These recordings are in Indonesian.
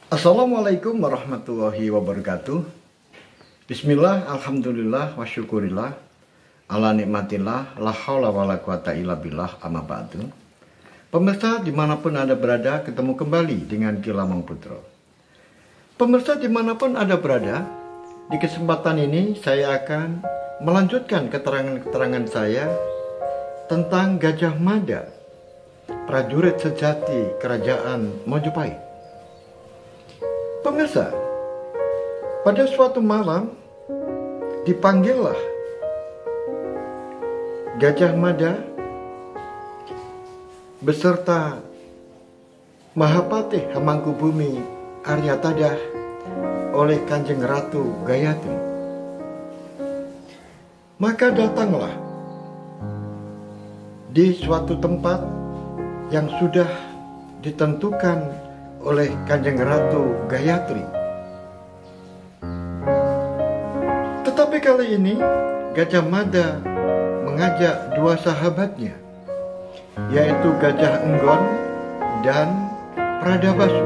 Assalamualaikum warahmatullahi wabarakatuh. Bismillah, alhamdulillah, wa syukurillah, ala nikmatillah, la haula wa la quwata illa billah, amma ba'du. Pemirsa dimanapun Anda berada, ketemu kembali dengan Ki Lamang Putra. Pemirsa dimanapun Anda berada, di kesempatan ini saya akan melanjutkan keterangan-keterangan saya tentang Gajah Mada, prajurit sejati Kerajaan Mojopahit. Pemirsa, pada suatu malam dipanggillah Gajah Mada beserta Mahapatih Hamangkubumi Aryatadah oleh Kanjeng Ratu Gayatri. Maka datanglah di suatu tempat yang sudah ditentukan oleh Kanjeng Ratu Gayatri. Tetapi kali ini Gajah Mada mengajak dua sahabatnya, yaitu Gajah Enggon dan Pradabasu.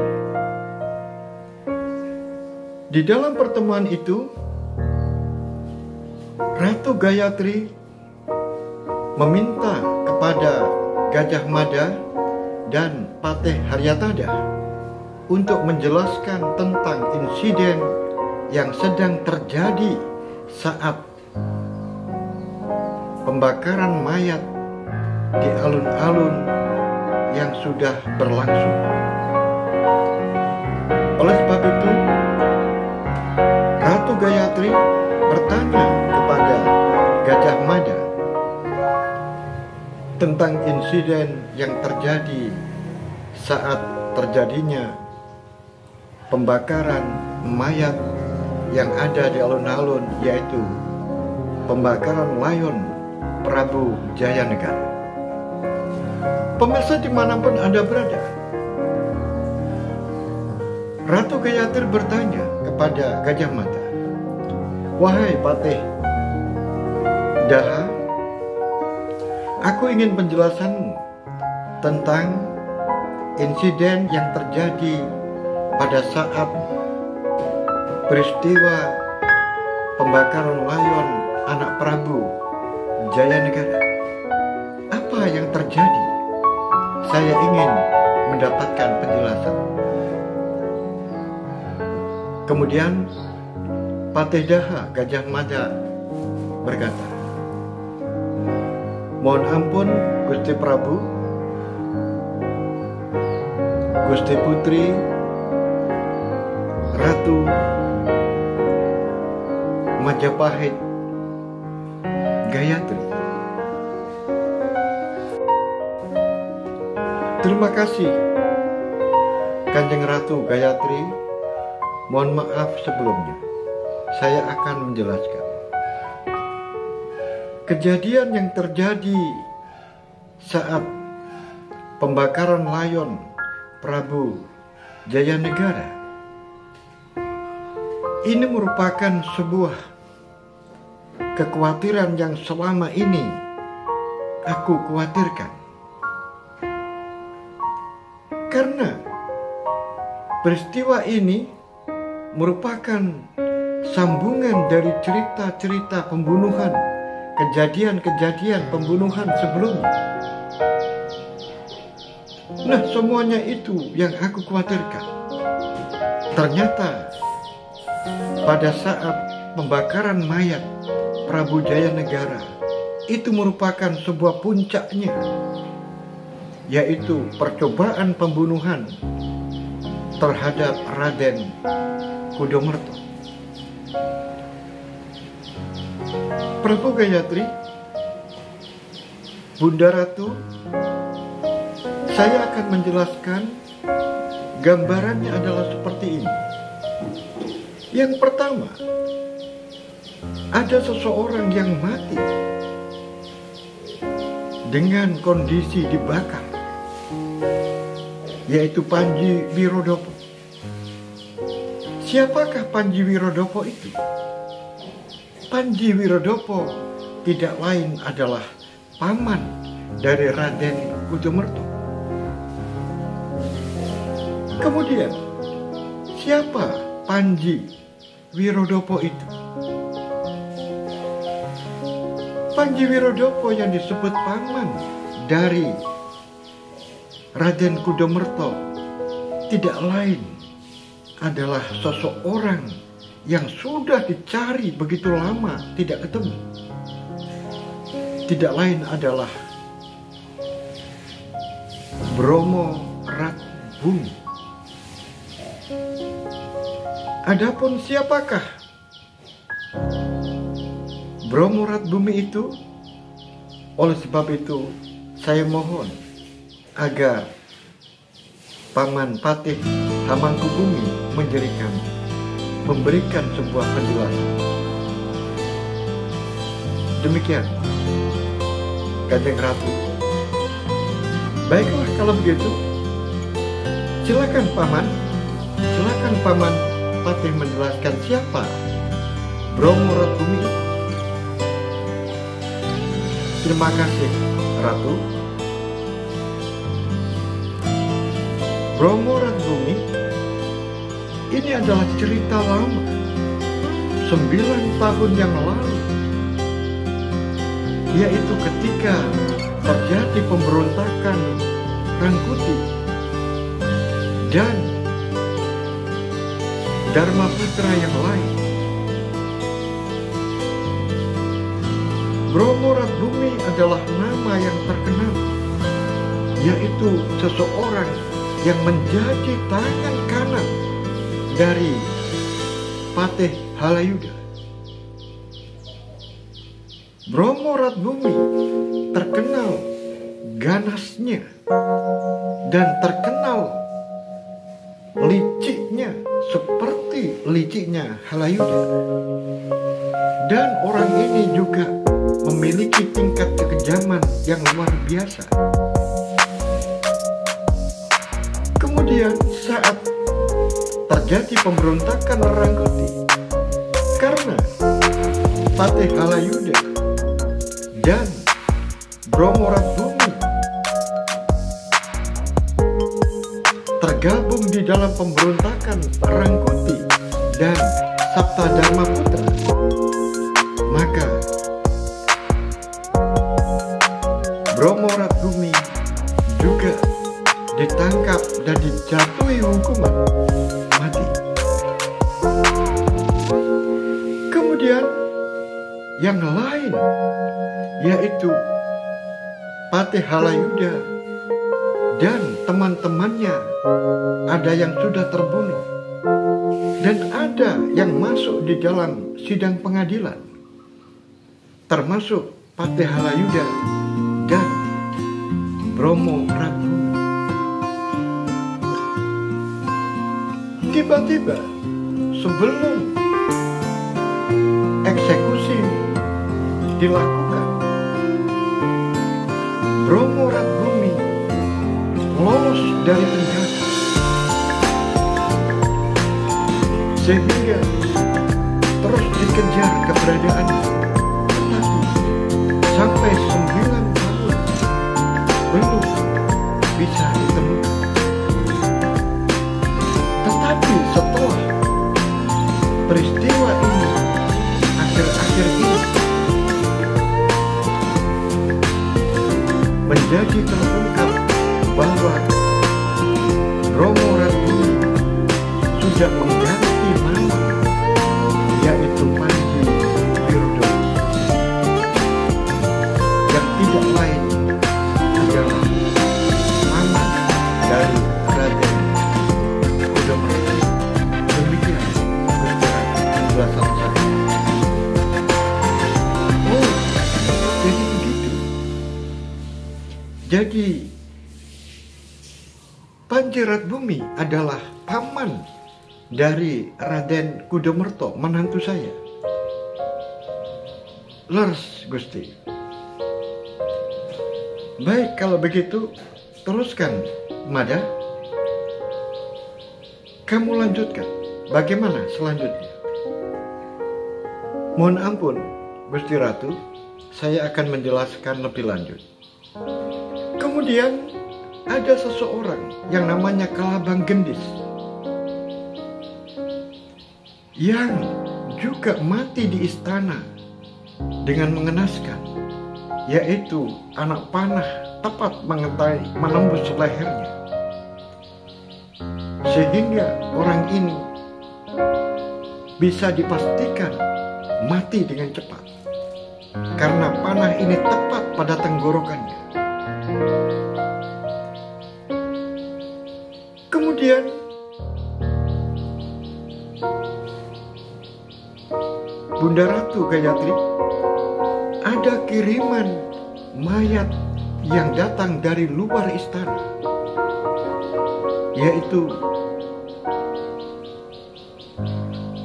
Di dalam pertemuan itu, Ratu Gayatri meminta kepada Gajah Mada dan Patih Haryatada untuk menjelaskan tentang insiden yang sedang terjadi saat pembakaran mayat di alun-alun yang sudah berlangsung. Oleh sebab itu, Ratu Gayatri bertanya kepada Gajah Mada tentang insiden yang terjadi saat terjadinya pembakaran mayat yang ada di alun-alun, yaitu pembakaran layon Prabu Jayanegara. Pemirsa dimanapun Anda berada, Ratu Gayatri bertanya kepada Gajah Mada, "Wahai Patih Daha, aku ingin penjelasanmu tentang insiden yang terjadi pada saat peristiwa pembakaran layon anak Prabu Jayanegara. Apa yang terjadi? Saya ingin mendapatkan penjelasan." Kemudian Patih Daha, Gajah Mada, berkata, "Mohon ampun Gusti Prabu, Gusti Putri Ratu Majapahit Gayatri. Terima kasih Kanjeng Ratu Gayatri. Mohon maaf sebelumnya. Saya akan menjelaskan kejadian yang terjadi saat pembakaran layon Prabu Jayanegara. Ini merupakan sebuah kekhawatiran yang selama ini aku khawatirkan. Karena peristiwa ini merupakan sambungan dari cerita-cerita pembunuhan, kejadian-kejadian pembunuhan sebelumnya. Nah, semuanya itu yang aku khawatirkan. Ternyata pada saat pembakaran mayat Prabu Jayanegara itu merupakan sebuah puncaknya, yaitu percobaan pembunuhan terhadap Raden Kudomerto. Prabu Gayatri, Bunda Ratu, saya akan menjelaskan gambarannya adalah seperti ini. Yang pertama, ada seseorang yang mati dengan kondisi dibakar, yaitu Panji Wirodopo. Siapakah Panji Wirodopo itu? Panji Wirodopo tidak lain adalah paman dari Raden Kudomerto. Kemudian siapa Panji Wirodopo itu? Panji Wirodopo yang disebut paman dari Raden Kudamerto tidak lain adalah sosok orang yang sudah dicari begitu lama tidak ketemu. Tidak lain adalah Bromo Ratbumi. Adapun siapakah Bromo Ratbumi itu? Oleh sebab itu saya mohon agar Paman Patih Hamangkubumi memberikan sebuah penjelasan. Demikian Kanjeng Ratu. Baiklah kalau begitu, silakan Paman Patih menjelaskan siapa Bromo Ratbumi. Terima kasih Ratu. Bromo Ratbumi ini adalah cerita lama, 9 tahun yang lalu, yaitu ketika terjadi pemberontakan Rangkuti dan Dharma Putra yang lain. Bromo Ratbumi adalah nama yang terkenal, yaitu seseorang yang menjadi tangan kanan dari Patih Halayuda. Bromo Ratbumi terkenal ganasnya dan terkenal liciknya seperti liciknya Halayuda. Dan orang ini juga memiliki tingkat kekejaman yang luar biasa. Kemudian saat terjadi pemberontakan Rangkuti, karena Patih Halayuda dan Bromo Ratbumi tergabung di dalam pemberontakan Rangkuti dan Sabta Dharma Putra, maka Bromo Ratbumi juga ditangkap dan dijatuhi hukuman mati. Kemudian yang lain yaitu Patih Halayuda dan teman-temannya, ada yang sudah terbunuh dan ada yang masuk di dalam sidang pengadilan, termasuk Patih Halayuda dan Bromo Ratbumi. Tiba-tiba sebelum eksekusi dilakukan, Bromo Ratbumi lolos dari penjara, sehingga terus dikejar keberadaannya, tetapi sampai 9 tahun belum bisa ditemukan. Tetapi setelah peristiwa ini akhir-akhir ini menjadi terungkap bahwa Bromo Ratbumi sudah mengganti nama, yaitu Panji Wirodopo, yang tidak lain adalah paman dari Raden Kudamerto. Demikian penjelasan saya. Oh, jadi begitu. Jadi Panji Ratbumi adalah paman dari Raden Kudamerto, menantu saya. Leres Gusti. Baik kalau begitu, teruskan Mada. Kamu lanjutkan. Bagaimana selanjutnya? Mohon ampun Gusti Ratu, saya akan menjelaskan lebih lanjut. Kemudian ada seseorang yang namanya Kalabang Gendis. yang juga mati di istana dengan mengenaskan, yaitu anak panah tepat menembus lehernya, sehingga orang ini bisa dipastikan mati dengan cepat karena panah ini tepat pada tenggorokannya. Kemudian Bunda Ratu Gayatri, ada kiriman mayat yang datang dari luar istana, yaitu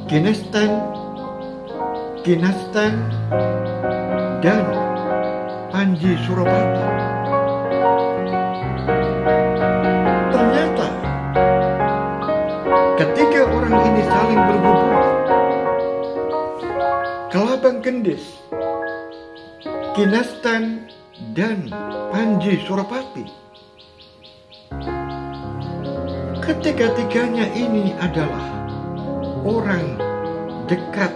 Kinastan dan Panji Suropati. Ternyata ketiga orang ini saling berhubungan. Kelabang Gendis, Kinastan dan Panji Suropati, ketiga-tiganya ini adalah orang dekat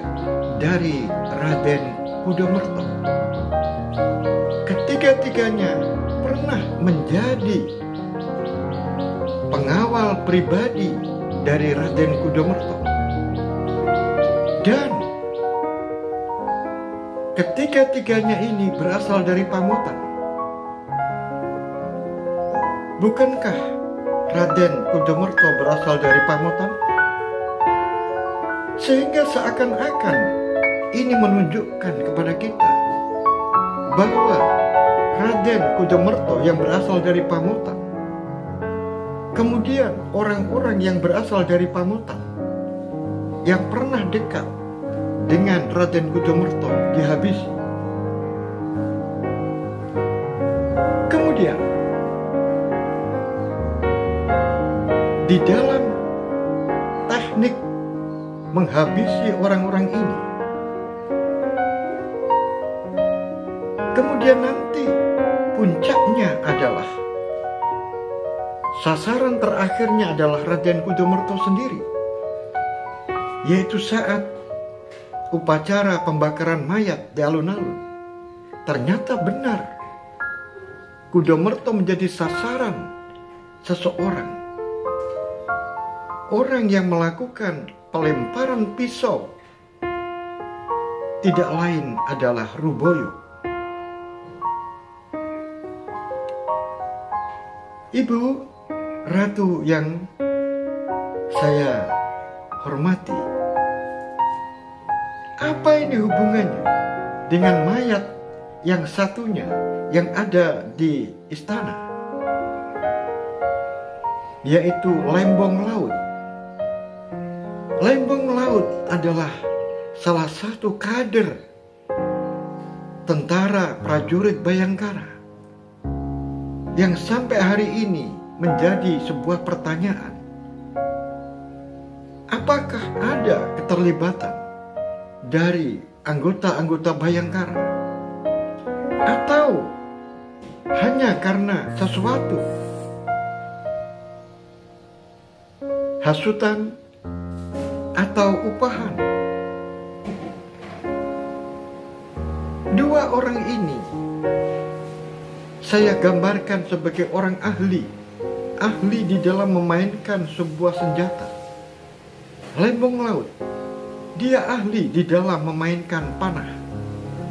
dari Raden Kudamerto. Ketiga-tiganya pernah menjadi pengawal pribadi dari Raden Kudamerto. Dan ketiga-tiganya ini berasal dari Pamotan. Bukankah Raden Kudamerto berasal dari Pamotan? Sehingga seakan-akan ini menunjukkan kepada kita bahwa Raden Kudamerto yang berasal dari Pamotan, kemudian orang-orang yang berasal dari Pamotan yang pernah dekat dengan Raden Kudamerto dihabisi. Kemudian di dalam teknik menghabisi orang-orang ini, kemudian nanti puncaknya adalah sasaran terakhirnya adalah Raden Kudamerto sendiri, yaitu saat upacara pembakaran mayat di alun-alun. Ternyata benar Kudamerto menjadi sasaran seseorang, orang yang melakukan pelemparan pisau tidak lain adalah Ruboyo. Ibu Ratu yang saya hormati, apa ini hubungannya dengan mayat yang satunya yang ada di istana, yaitu Lembong Laut? Lembong Laut adalah salah satu kader tentara prajurit Bayangkara yang sampai hari ini menjadi sebuah pertanyaan. Apakah ada keterlibatan dari anggota-anggota Bayangkara? Atau hanya karena sesuatu hasutan atau upahan? Dua orang ini saya gambarkan sebagai orang ahli di dalam memainkan sebuah senjata. Lembong Laut, dia ahli di dalam memainkan panah.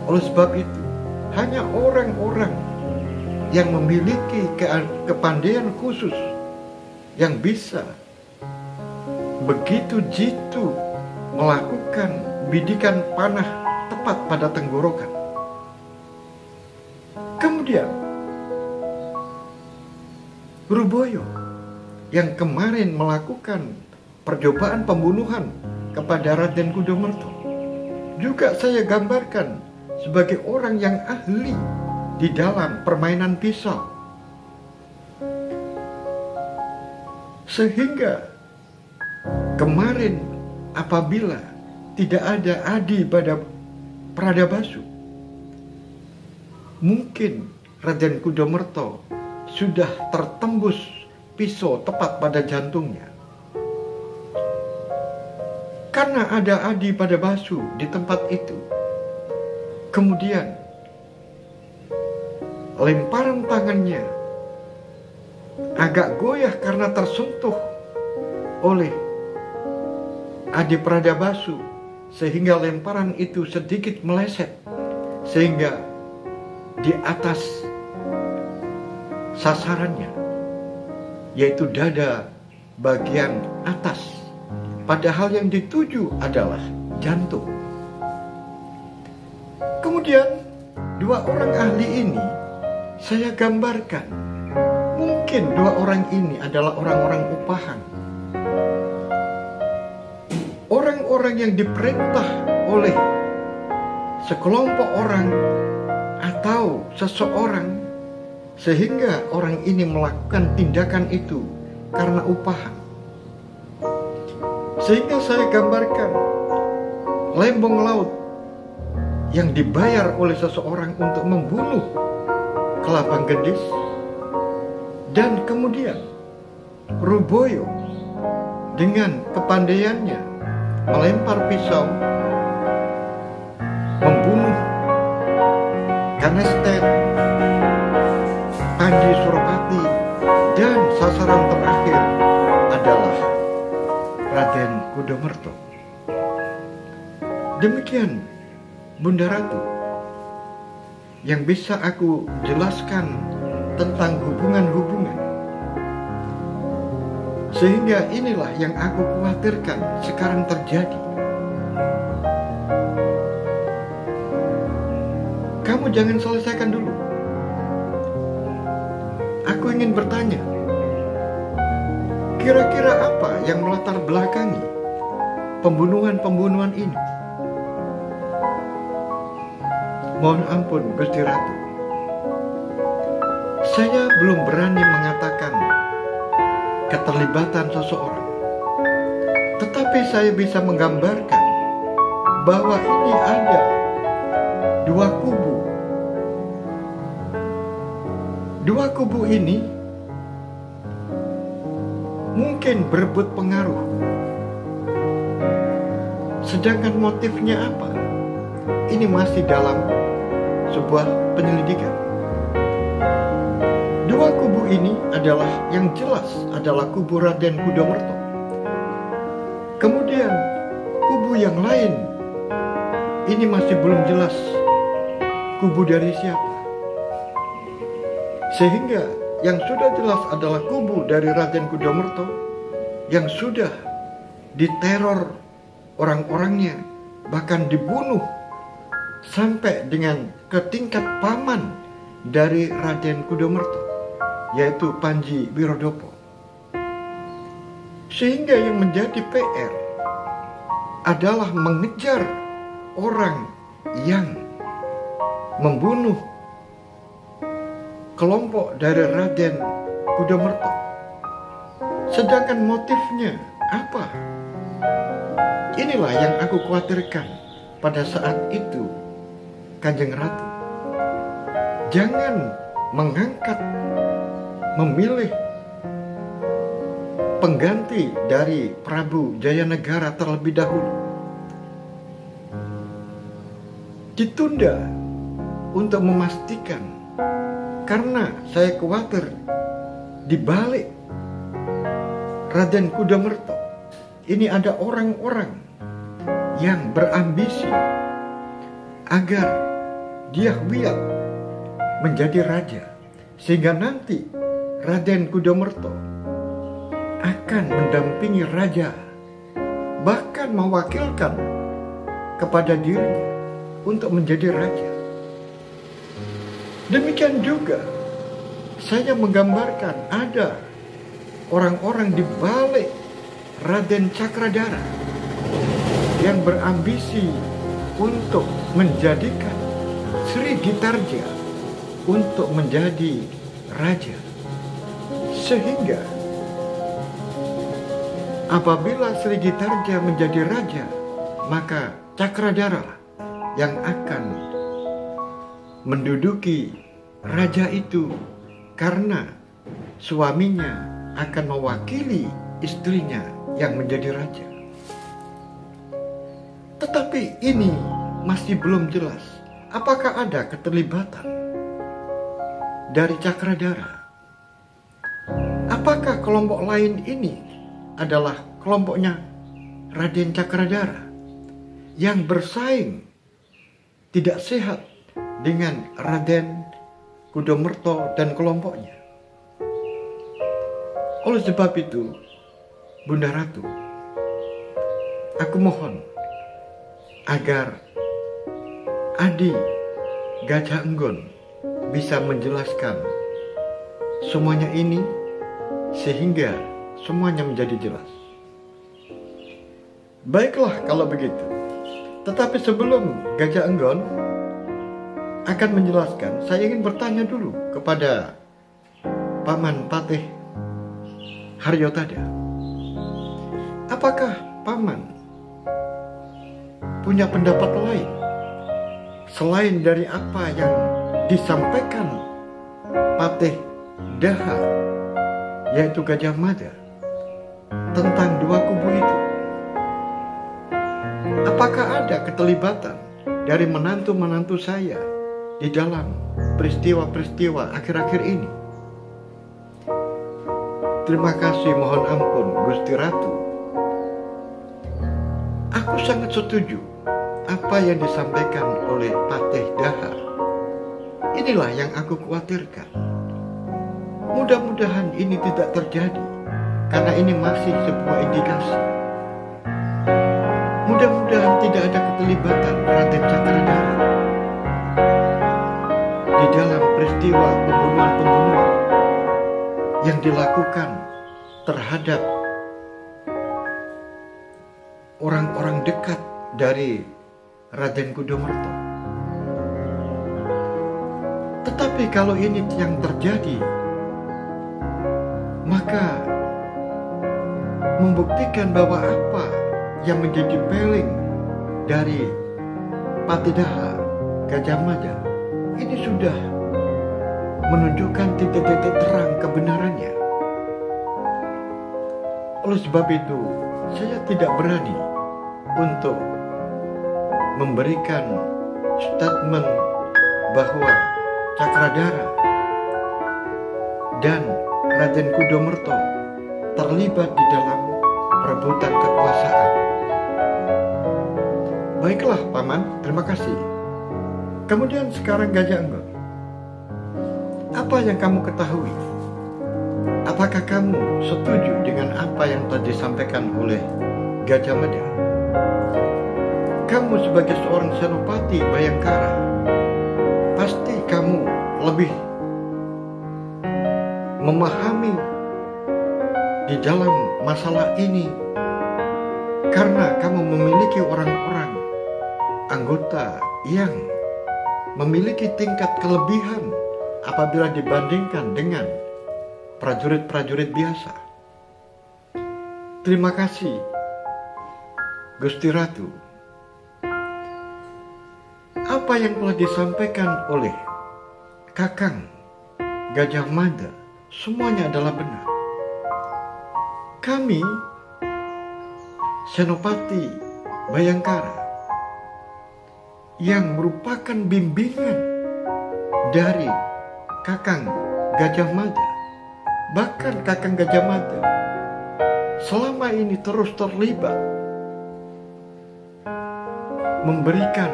Oleh sebab itu, hanya orang-orang yang memiliki kepandaian khusus yang bisa begitu jitu melakukan bidikan panah tepat pada tenggorokan. Kemudian Ruboyo yang kemarin melakukan percobaan pembunuhan kepada Raden Kudamerto juga saya gambarkan sebagai orang yang ahli di dalam permainan pisau. Sehingga kemarin apabila tidak ada Adi Pradabasu, mungkin Raden Kudamerto sudah tertembus pisau tepat pada jantungnya. Karena ada Adi pada Basu di tempat itu. Kemudian lemparan tangannya agak goyah karena tersentuh oleh Adi Pradabasu, sehingga lemparan itu sedikit meleset, sehingga di atas sasarannya, yaitu dada bagian atas, padahal yang dituju adalah jantung. Kemudian dua orang ahli ini saya gambarkan, mungkin dua orang ini adalah orang-orang upahan, orang-orang yang diperintah oleh sekelompok orang atau seseorang, sehingga orang ini melakukan tindakan itu karena upahan. Sehingga saya gambarkan lembong laut yang dibayar oleh seseorang untuk membunuh kelabang gendis, dan kemudian Ruboyo dengan kepandaiannya melempar pisau membunuh Kanesten, Panji Suropati, dan sasaran terakhir adalah Raden Kudamerto. Demikian Bunda Ratu yang bisa aku jelaskan tentang hubungan-hubungan. Sehingga inilah yang aku khawatirkan sekarang terjadi. Kamu jangan selesaikan dulu. Aku ingin bertanya, kira-kira apa yang melatar belakangi pembunuhan-pembunuhan ini? Mohon ampun Gusti Ratu, saya belum berani mengatakan keterlibatan seseorang, tetapi saya bisa menggambarkan bahwa ini ada dua kubu. Dua kubu ini mungkin berebut pengaruh, sedangkan motifnya apa? Ini masih dalam sebuah penyelidikan. Dua kubu ini adalah yang jelas adalah kubu Raden Kudamerto. Kemudian kubu yang lain ini masih belum jelas kubu dari siapa. Sehingga yang sudah jelas adalah kubu dari Raden Kudamerto yang sudah diteror orang-orangnya, bahkan dibunuh sampai dengan ke tingkat paman dari Raden Kudamerto, yaitu Panji Wirodopo. Sehingga yang menjadi PR adalah mengejar orang yang membunuh kelompok dari Raden Kudamerto. Sedangkan motifnya apa? Inilah yang aku khawatirkan pada saat itu, Kanjeng Ratu. Jangan mengangkat, memilih pengganti dari Prabu Jayanegara terlebih dahulu. Ditunda untuk memastikan, karena saya khawatir di balik Raden Kudamerto ini ada orang-orang yang berambisi agar Dyah menjadi raja, sehingga nanti Raden Kudamerto akan mendampingi raja, bahkan mewakilkan kepada dirinya untuk menjadi raja. Demikian juga saya menggambarkan ada orang-orang di balik Raden Cakradara yang berambisi untuk menjadikan Sri Gitarja untuk menjadi raja. Sehingga apabila Sri Gitarja menjadi raja, maka Cakradara yang akan menduduki raja itu, karena suaminya akan mewakili istrinya yang menjadi raja. Tetapi ini masih belum jelas apakah ada keterlibatan dari Cakradhara. Apakah kelompok lain ini adalah kelompoknya Raden Cakradhara yang bersaing tidak sehat dengan Raden Kudamerta dan kelompoknya? Oleh sebab itu, Bunda Ratu, aku mohon agar Adi Gajah Enggon bisa menjelaskan semuanya ini sehingga semuanya menjadi jelas. Baiklah kalau begitu. Tetapi sebelum Gajah Enggon akan menjelaskan, saya ingin bertanya dulu kepada Paman Patih Haryotada. Apakah Paman punya pendapat lain selain dari apa yang disampaikan Patih Daha, yaitu Gajah Mada, tentang dua kubu itu? Apakah ada keterlibatan dari menantu-menantu saya di dalam peristiwa-peristiwa akhir-akhir ini? Terima kasih, mohon ampun Gusti Ratu. Aku sangat setuju apa yang disampaikan oleh Patih Daha. Inilah yang aku khawatirkan. Mudah-mudahan ini tidak terjadi, karena ini masih sebuah indikasi. Mudah-mudahan tidak ada keterlibatan Raden Cakradhara di dalam peristiwa pembunuhan-pembunuhan yang dilakukan terhadap orang-orang dekat dari Raden Kudamerta. Tetapi kalau ini yang terjadi, maka membuktikan bahwa apa yang menjadi peling dari Patih Daha Gajah Mada ini sudah menunjukkan titik-titik terang kebenarannya. Oleh sebab itu, saya tidak berani untuk memberikan statement bahwa Cakradhara dan Raden Kudamerta terlibat di dalam perebutan kekuasaan. Baiklah Paman, terima kasih. Kemudian sekarang Gajah Enggon, apa yang kamu ketahui? Apakah kamu setuju dengan apa yang telah disampaikan oleh Gajah Mada? Kamu sebagai seorang Senopati Bayangkara, pasti kamu lebih memahami di dalam masalah ini karena kamu memiliki orang-orang anggota yang memiliki tingkat kelebihan apabila dibandingkan dengan prajurit-prajurit biasa. Terima kasih, Gusti Ratu. Apa yang telah disampaikan oleh Kakang Gajah Mada semuanya adalah benar. Kami Senopati Bayangkara yang merupakan bimbingan dari Kakang Gajah Mada, bahkan Kakang Gajah Mada selama ini terus terlibat memberikan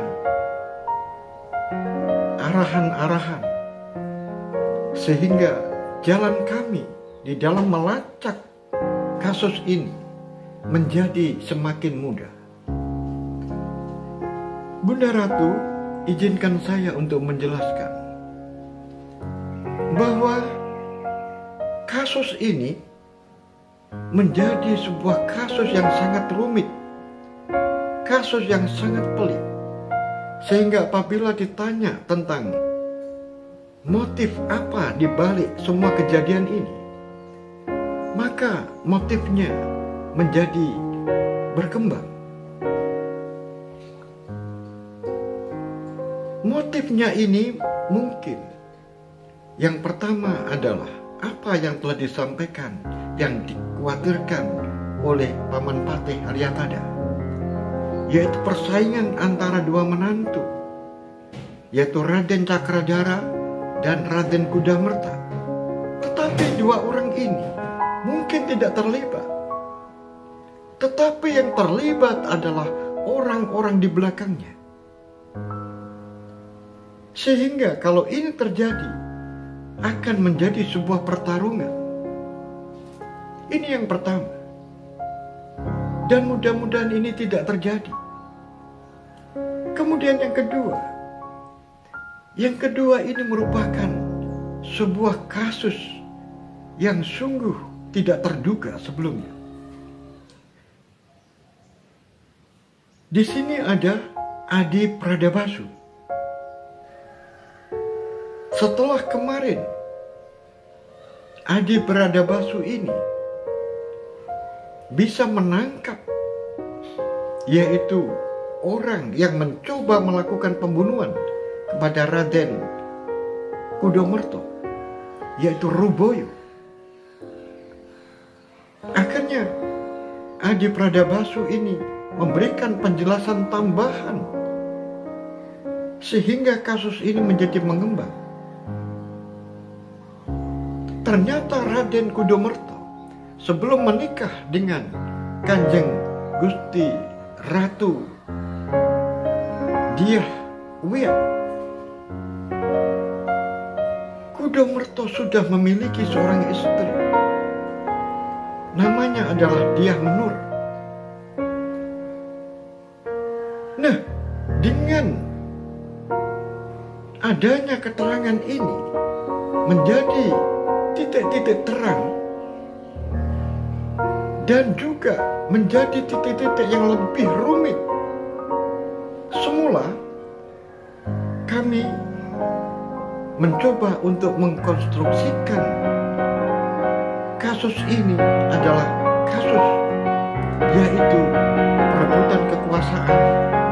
arahan-arahan sehingga jalan kami di dalam melacak kasus ini menjadi semakin mudah. Bunda Ratu, izinkan saya untuk menjelaskan bahwa kasus ini menjadi sebuah kasus yang sangat rumit, kasus yang sangat pelik, sehingga apabila ditanya tentang motif apa di balik semua kejadian ini, maka motifnya menjadi berkembang. Motifnya ini mungkin yang pertama adalah apa yang telah disampaikan, yang dikhawatirkan oleh Paman Patih Haryotada, yaitu persaingan antara dua menantu, yaitu Raden Cakradhara dan Raden Kudamerta. Tetapi dua orang ini mungkin tidak terlibat. Tetapi yang terlibat adalah orang-orang di belakangnya. Sehingga kalau ini terjadi, akan menjadi sebuah pertarungan. Ini yang pertama. Dan mudah-mudahan ini tidak terjadi. Kemudian yang kedua. Yang kedua ini merupakan sebuah kasus yang sungguh tidak terduga sebelumnya. Di sini ada Adi Pradabasu. Setelah kemarin Adi Pradabasu ini bisa menangkap, yaitu orang yang mencoba melakukan pembunuhan kepada Raden Kudamerta, yaitu Ruboyo. Akhirnya Adi Pradabasu ini memberikan penjelasan tambahan sehingga kasus ini menjadi mengembang. Ternyata Raden Kudamerta sebelum menikah dengan Kanjeng Gusti Ratu Dyah Wiyat, Kudamerta sudah memiliki seorang istri. Namanya adalah Dyah Menur. Nah, dengan adanya keterangan ini menjadi titik-titik terang dan juga menjadi titik-titik yang lebih rumit. Semula kami mencoba untuk mengkonstruksikan kasus ini adalah kasus, yaitu perebutan kekuasaan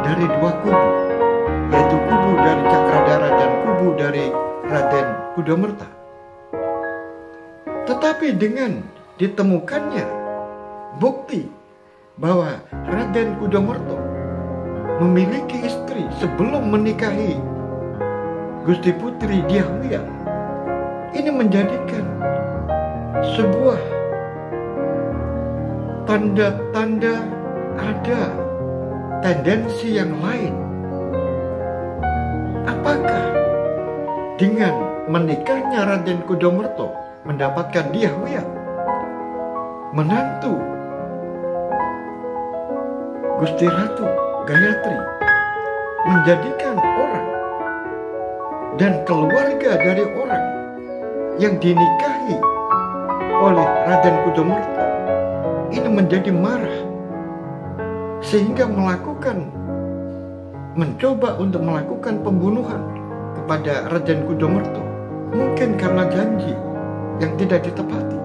dari dua kubu, yaitu kubu dari Cakradhara dan kubu dari Raden Kudamerta. Tetapi dengan ditemukannya bukti bahwa Raden Kudamerta memiliki istri sebelum menikahi Gusti Putri Dyah Wiyat, ini menjadikan sebuah tanda-tanda ada tendensi yang lain. Apakah dengan menikahnya Raden Kudamerta mendapatkan Dyah Wiyat, menantu Gusti Ratu Gayatri, menjadikan orang dan keluarga dari orang yang dinikahi oleh Raden Kudamerta ini menjadi marah, sehingga mencoba untuk melakukan pembunuhan kepada Raden Kudamerta, mungkin karena janji yang tidak ditepati.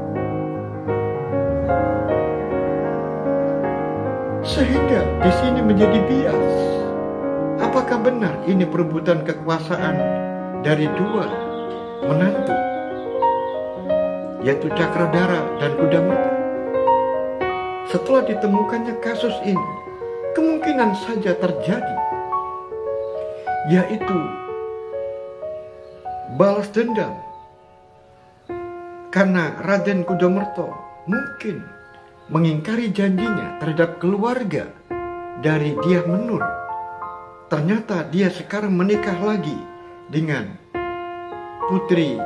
Sehingga di sini menjadi bias. Apakah benar ini perebutan kekuasaan dari dua menantu, yaitu Cakradhara dan Kudamerta? Setelah ditemukannya kasus ini, kemungkinan saja terjadi, yaitu balas dendam, karena Raden Kudamerta mungkin mengingkari janjinya terhadap keluarga dari Dyah Menur. Ternyata dia sekarang menikah lagi dengan Putri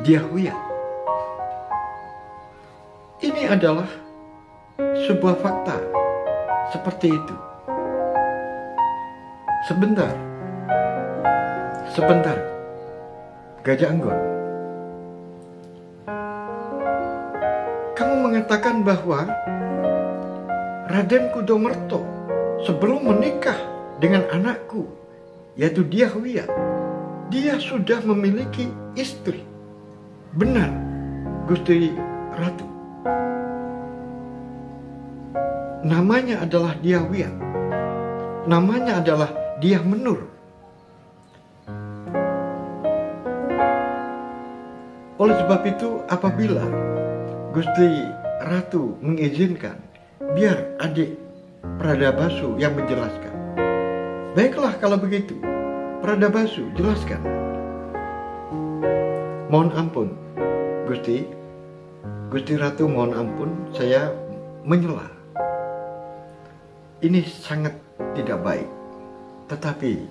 Dyah Wiyat. Ini adalah sebuah fakta seperti itu. Sebentar, Gajah Anggon. Kamu mengatakan bahwa Raden Kudamerta sebelum menikah dengan anakku, yaitu Dyah Wiyat, dia sudah memiliki istri. Benar, Gusti Ratu. Namanya adalah Dyah Wiyat. Namanya adalah Dyah Menur. Oleh sebab itu, apabila Gusti Ratu mengizinkan biar adik Pradabasu yang menjelaskan. Baiklah kalau begitu, Pradabasu jelaskan. Mohon ampun, Gusti Ratu, mohon ampun, saya menyela. Ini sangat tidak baik, tetapi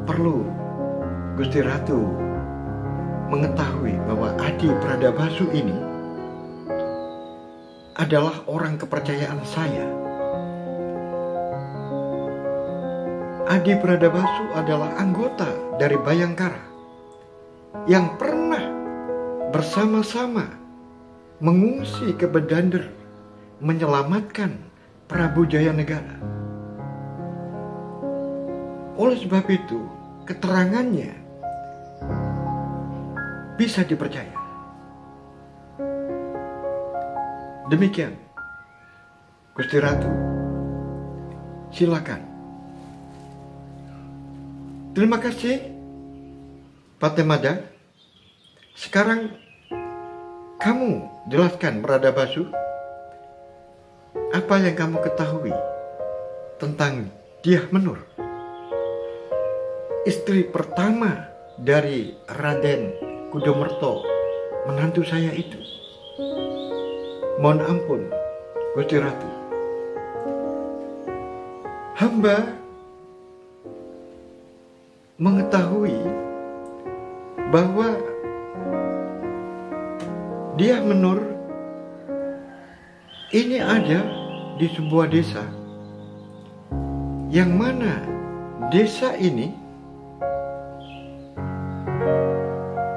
perlu Gusti Ratu mengetahui bahwa Adi Pradabasu ini adalah orang kepercayaan saya. Adi Pradabasu adalah anggota dari Bayangkara yang pernah bersama-sama mengungsi ke Bedander menyelamatkan Prabu Jayanegara. Oleh sebab itu, keterangannya bisa dipercaya. Demikian, Gusti Ratu, silakan. Terima kasih, Patemada. Sekarang kamu jelaskan, Pradabasu, apa yang kamu ketahui tentang Dyah Menur, istri pertama dari Raden Kudomerto, menantu saya itu. Mohon ampun, Gusti Ratu. Hamba mengetahui bahwa Dyah Menur ini ada di sebuah desa, yang mana desa ini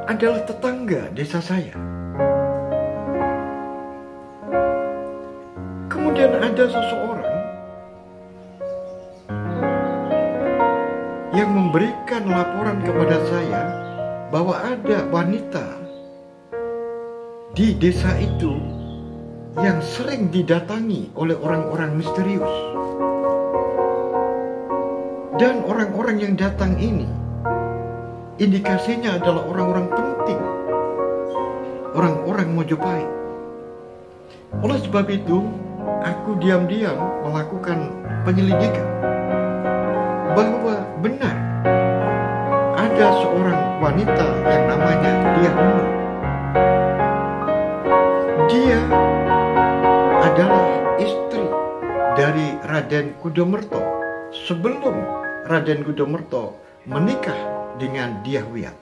adalah tetangga desa saya. Kemudian ada seseorang yang memberikan laporan kepada saya bahwa ada wanita di desa itu yang sering didatangi oleh orang-orang misterius. Dan orang-orang yang datang ini indikasinya adalah orang-orang penting, orang-orang Mojopahit. Oleh sebab itu, aku diam-diam melakukan penyelidikan bahwa benar ada seorang wanita yang namanya Dyah Menur. Dia adalah istri dari Raden Kudomerto sebelum Raden Kudomerto menikah dengan Dyah Wiyat.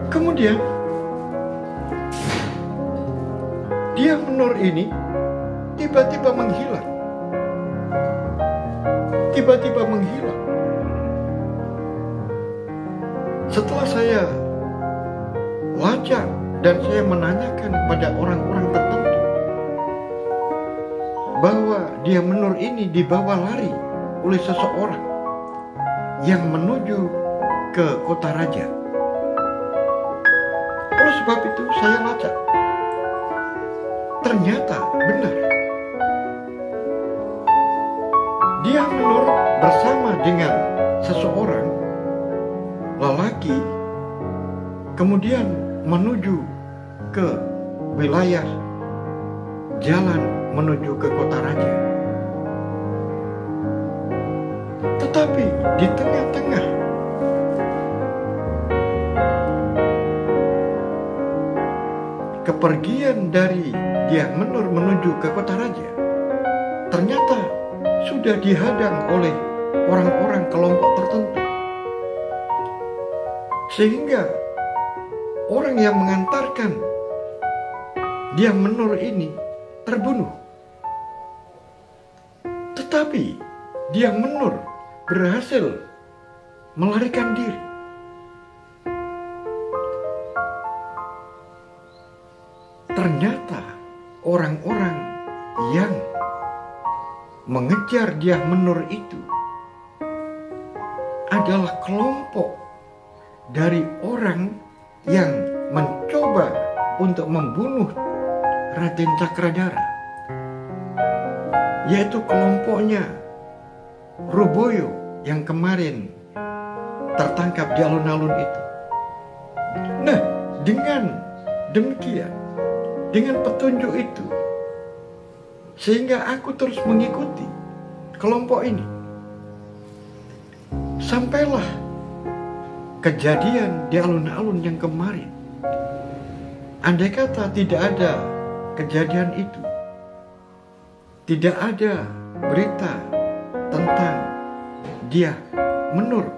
Kemudian Dyah Menur ini tiba-tiba menghilang. Setelah saya lacak dan saya menanyakan kepada orang-orang tertentu bahwa Dyah Menur ini dibawa lari oleh seseorang yang menuju ke kota raja. Oleh sebab itu saya lacak. Ternyata benar. Dyah Menur bersama dengan seseorang lelaki kemudian menuju ke wilayah jalan menuju ke kota raja. Tetapi di tengah-tengah kepergian dari Dyah Menur menuju ke kota raja, ternyata sudah dihadang oleh orang-orang kelompok tertentu. Sehingga orang yang mengantarkan Dyah Menur ini terbunuh. Tetapi Dyah Menur berhasil melarikan diri. Ternyata orang-orang yang mengejar Dyah Menur itu adalah kelompok dari orang yang mencoba untuk membunuh Raden Cakradara, yaitu kelompoknya Ruboyo yang kemarin tertangkap di alun-alun itu. Nah, dengan demikian dengan petunjuk itu, sehingga aku terus mengikuti kelompok ini. Sampailah kejadian di alun-alun yang kemarin. Andai kata tidak ada kejadian itu, tidak ada berita tentang dia menurut,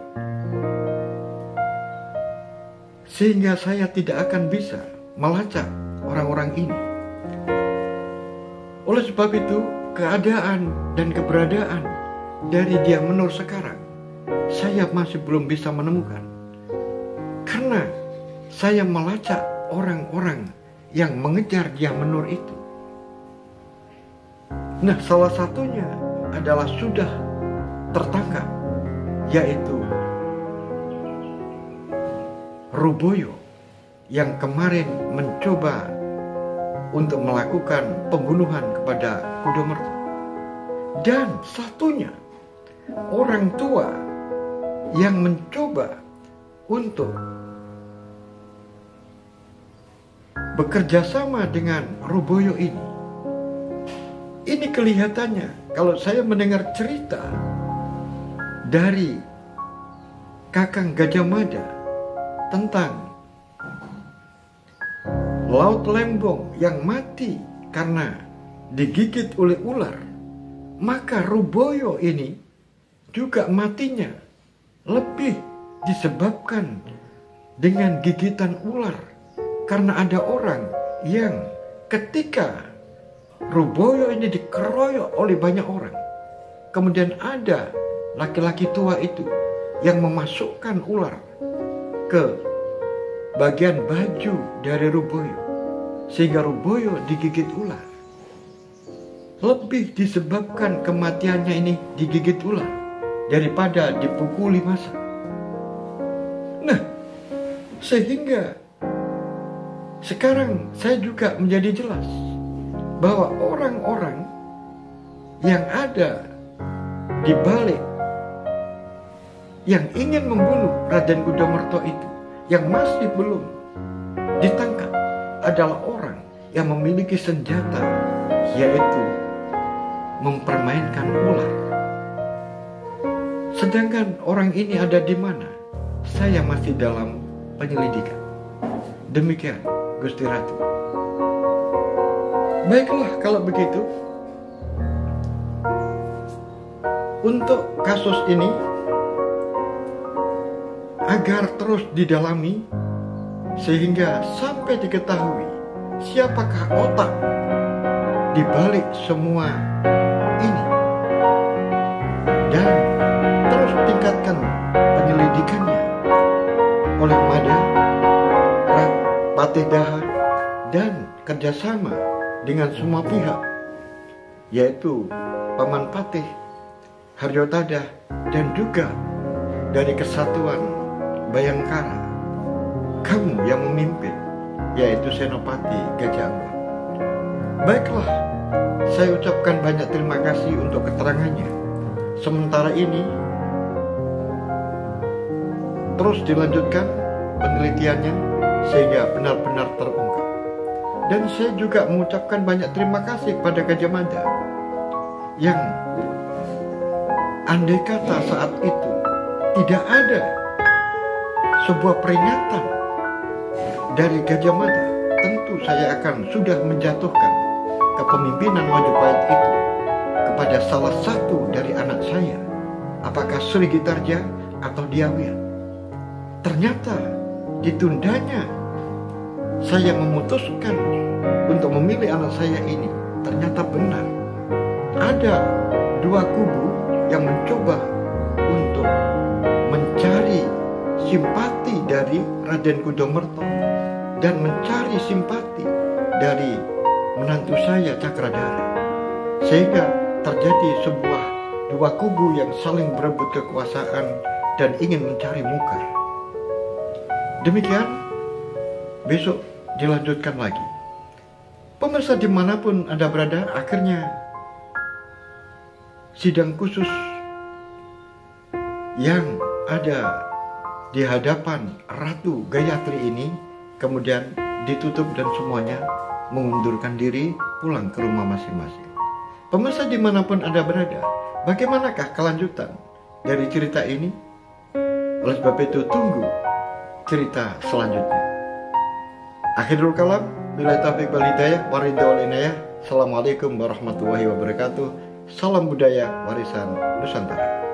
sehingga saya tidak akan bisa melacak orang-orang ini. Oleh sebab itu, keadaan dan keberadaan dari dia menur sekarang, saya masih belum bisa menemukan. Karena saya melacak orang-orang yang mengejar dia menur itu. Nah, salah satunya adalah sudah tertangkap, yaitu Ruboyo yang kemarin mencoba untuk melakukan pembunuhan kepada Kudomerto. Dan satunya orang tua yang mencoba untuk bekerja sama dengan Ruboyo ini. Ini kelihatannya kalau saya mendengar cerita dari Kakang Gajah Mada tentang Laut Lembong yang mati karena digigit oleh ular, maka Ruboyo ini juga matinya lebih disebabkan dengan gigitan ular, karena ada orang yang ketika Ruboyo ini dikeroyok oleh banyak orang, kemudian ada laki-laki tua itu yang memasukkan ular ke bagian baju dari Ruboyo, sehingga Ruboyo digigit ular. Lebih disebabkan kematiannya ini digigit ular daripada dipukuli massa. Nah, sehingga sekarang saya juga menjadi jelas bahwa orang-orang yang ada di balik yang ingin membunuh Raden Kudomerto itu, yang masih belum ditangkap, adalah orang yang memiliki senjata, yaitu mempermainkan ular. Sedangkan orang ini ada di mana? Saya masih dalam penyelidikan. Demikian, Gusti Ratu. Baiklah kalau begitu. Untuk kasus ini, agar terus didalami sehingga sampai diketahui siapakah otak di balik semua ini, dan terus tingkatkan penyelidikannya oleh Mada, Patih Dahar, dan kerjasama dengan semua pihak, yaitu Paman Patih, Haryotada, dan juga dari Kesatuan Bayangkara, kamu yang memimpin, yaitu Senopati Gajah Ambat. Baiklah, saya ucapkan banyak terima kasih untuk keterangannya. Sementara ini terus dilanjutkan penelitiannya sehingga benar-benar terungkap. Dan saya juga mengucapkan banyak terima kasih kepada Gajah Mada yang andai kata saat itu tidak ada sebuah peringatan dari Gajah Mada, tentu saya akan sudah menjatuhkan kepemimpinan Majapahit itu kepada salah satu dari anak saya, apakah Sri Gitarja atau Diawiyat. Ternyata ditundanya saya memutuskan untuk memilih anak saya ini, ternyata benar. Ada dua kubu yang mencoba untuk mencari simpati dari Raden Kudomerto dan mencari simpati dari menantu saya Cakradhara, sehingga terjadi sebuah dua kubu yang saling berebut kekuasaan dan ingin mencari muka. Demikian, besok dilanjutkan lagi. Pemirsa dimanapun Anda berada, akhirnya sidang khusus yang ada di hadapan Ratu Gayatri ini kemudian ditutup dan semuanya mengundurkan diri pulang ke rumah masing-masing. Pemirsa dimanapun Anda berada, bagaimanakah kelanjutan dari cerita ini? Oleh sebab itu tunggu cerita selanjutnya. Akhirul kalam, billahi taufiq wal hidayah, waridha wal inayah. Assalamualaikum warahmatullahi wabarakatuh. Salam budaya warisan Nusantara.